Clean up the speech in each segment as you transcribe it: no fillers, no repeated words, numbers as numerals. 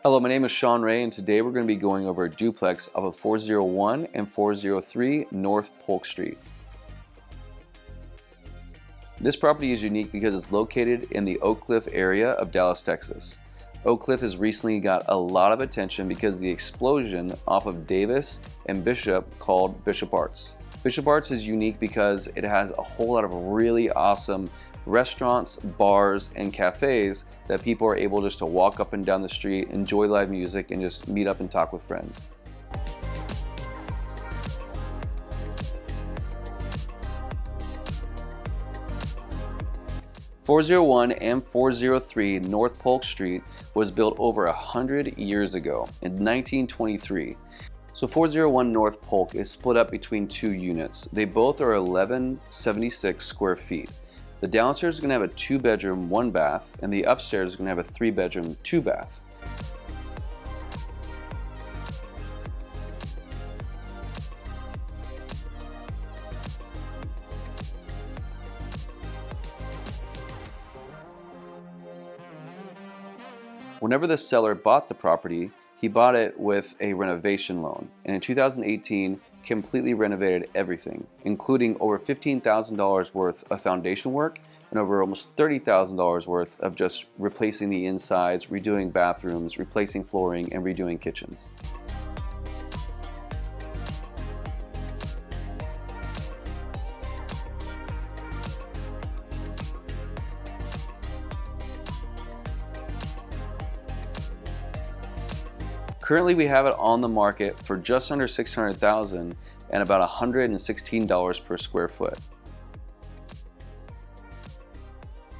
Hello, my name is Sean Ray, and today we're going to be going over a duplex of a 401 and 403 North Polk Street. This property is unique because it's located in the Oak Cliff area of Dallas, Texas. Oak Cliff has recently got a lot of attention because of the explosion off of Davis and Bishop called Bishop Arts. Bishop Arts is unique because it has a whole lot of really awesome restaurants, bars, and cafes that people are able just to walk up and down the street, enjoy live music, and just meet up and talk with friends. .401 and 403 North Polk Street was built over 100 years ago in 1923. So 401 North Polk is split up between two units. They both are 1176 square feet. The downstairs is going to have a 2-bedroom, 1-bath, and the upstairs is going to have a 3-bedroom, 2-bath. Whenever the seller bought the property, he bought it with a renovation loan, and in 2018 completely renovated everything, including over $15,000 worth of foundation work and over almost $30,000 worth of just replacing the insides, redoing bathrooms, replacing flooring, and redoing kitchens. Currently, we have it on the market for just under $600,000 and about $116 per square foot.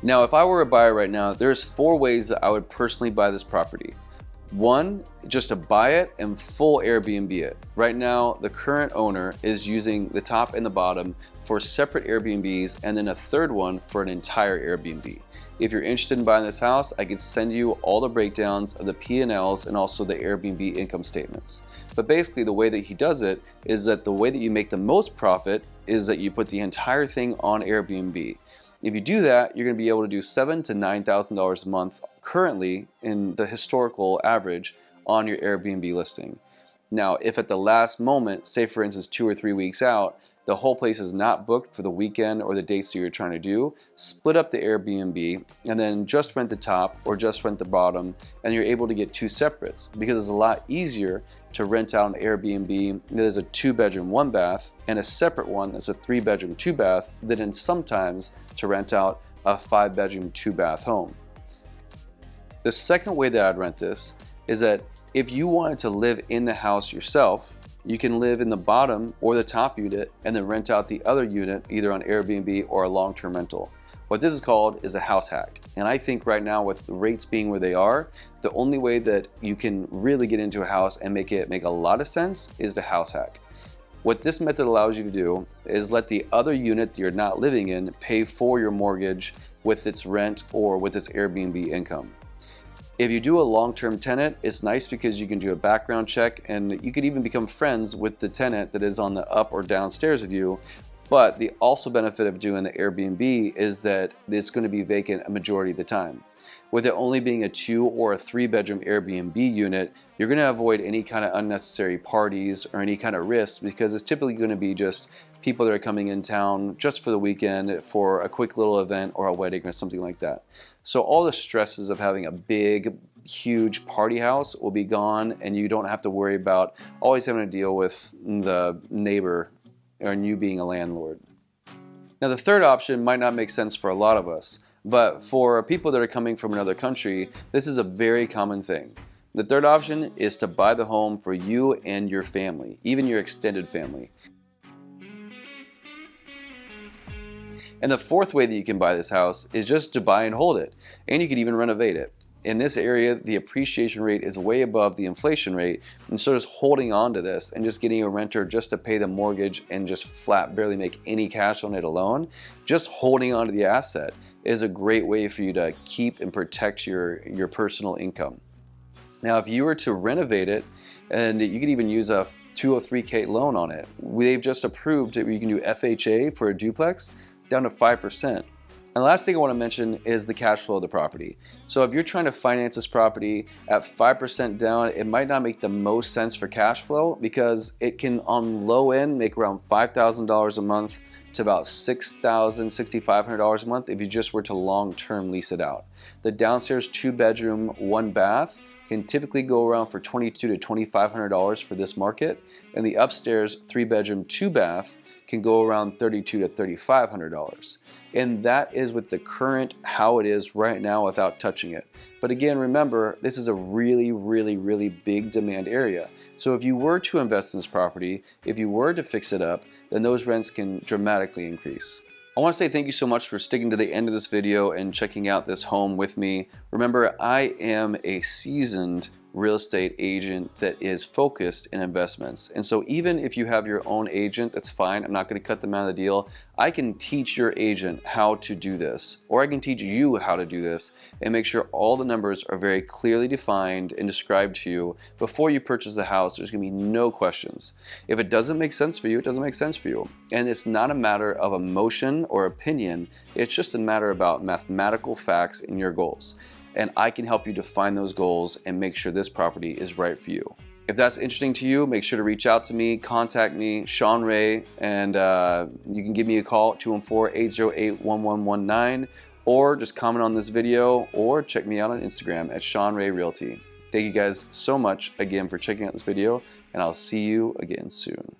Now, if I were a buyer right now, there's 4 ways that I would personally buy this property. 1, just to buy it and full Airbnb it. Right now, the current owner is using the top and the bottom for separate Airbnbs, and then a third one for an entire Airbnb. If you're interested in buying this house, I could send you all the breakdowns of the P&Ls and also the Airbnb income statements. But basically the way that he does it is that the way that you make the most profit is that you put the entire thing on Airbnb. If you do that, you're going to be able to do $7,000 to $9,000 a month currently in the historical average on your Airbnb listing. Now, if at the last moment, say for instance 2 or 3 weeks out, the whole place is not booked for the weekend or the dates that you're trying to do, split up the Airbnb and then just rent the top or just rent the bottom, and you're able to get 2 separates because it's a lot easier to rent out an Airbnb that is a 2-bedroom, 1-bath and a separate one that's a 3-bedroom, 2-bath than sometimes to rent out a 5-bedroom, 2-bath home. The second way that I'd rent this is that if you wanted to live in the house yourself, you can live in the bottom or the top unit and then rent out the other unit either on Airbnb or a long-term rental. What this is called is a house hack. And I think right now with the rates being where they are, the only way that you can really get into a house and make it make a lot of sense is the house hack. What this method allows you to do is let the other unit that you're not living in pay for your mortgage with its rent or with its Airbnb income. If you do a long-term tenant, it's nice because you can do a background check and you could even become friends with the tenant that is on the up or downstairs of you. But the also benefit of doing the Airbnb is that it's going to be vacant a majority of the time. With it only being a 2 or a 3-bedroom Airbnb unit, you're going to avoid any kind of unnecessary parties or any kind of risks because it's typically going to be just people that are coming in town just for the weekend for a quick little event or a wedding or something like that. So all the stresses of having a big, huge party house will be gone, and you don't have to worry about always having to deal with the neighbor or you being a landlord. Now the third option might not make sense for a lot of us, but for people that are coming from another country, this is a very common thing. The third option is to buy the home for you and your family, even your extended family. And the fourth way that you can buy this house is just to buy and hold it, and you can even renovate it. In this area, the appreciation rate is way above the inflation rate, and so just holding on to this and just getting a renter just to pay the mortgage and just flat barely make any cash on it alone, just holding on to the asset is a great way for you to keep and protect your personal income. Now, if you were to renovate it, and you could even use a 203K loan on it, they've just approved that you can do FHA for a duplex down to 5%. And the last thing I want to mention is the cash flow of the property. So if you're trying to finance this property at 5% down, it might not make the most sense for cash flow because it can on low end make around $5,000 a month to about $6,000, $6,500 a month if you just were to long-term lease it out. The downstairs 2-bedroom, 1-bath can typically go around for $2,200 to $2,500 for this market, and the upstairs 3-bedroom, 2-bath can go around $3,200 to $3,500. And that is with the current how it is right now without touching it. But again, remember, this is a really big demand area. So if you were to invest in this property, if you were to fix it up, then those rents can dramatically increase. I want to say thank you so much for sticking to the end of this video and checking out this home with me. Remember, I am a seasoned real estate agent that is focused in investments. And so even if you have your own agent, that's fine. I'm not going to cut them out of the deal. I can teach your agent how to do this, or I can teach you how to do this and make sure all the numbers are very clearly defined and described to you before you purchase the house. There's going to be no questions. If it doesn't make sense for you, it doesn't make sense for you. And it's not a matter of emotion or opinion. It's just a matter about mathematical facts and your goals. And I can help you define those goals and make sure this property is right for you. If that's interesting to you, make sure to reach out to me, contact me, Sean Ray, and you can give me a call at 214-808-1119, or just comment on this video, or check me out on Instagram at Sean Ray Realty. Thank you guys so much again for checking out this video, and I'll see you again soon.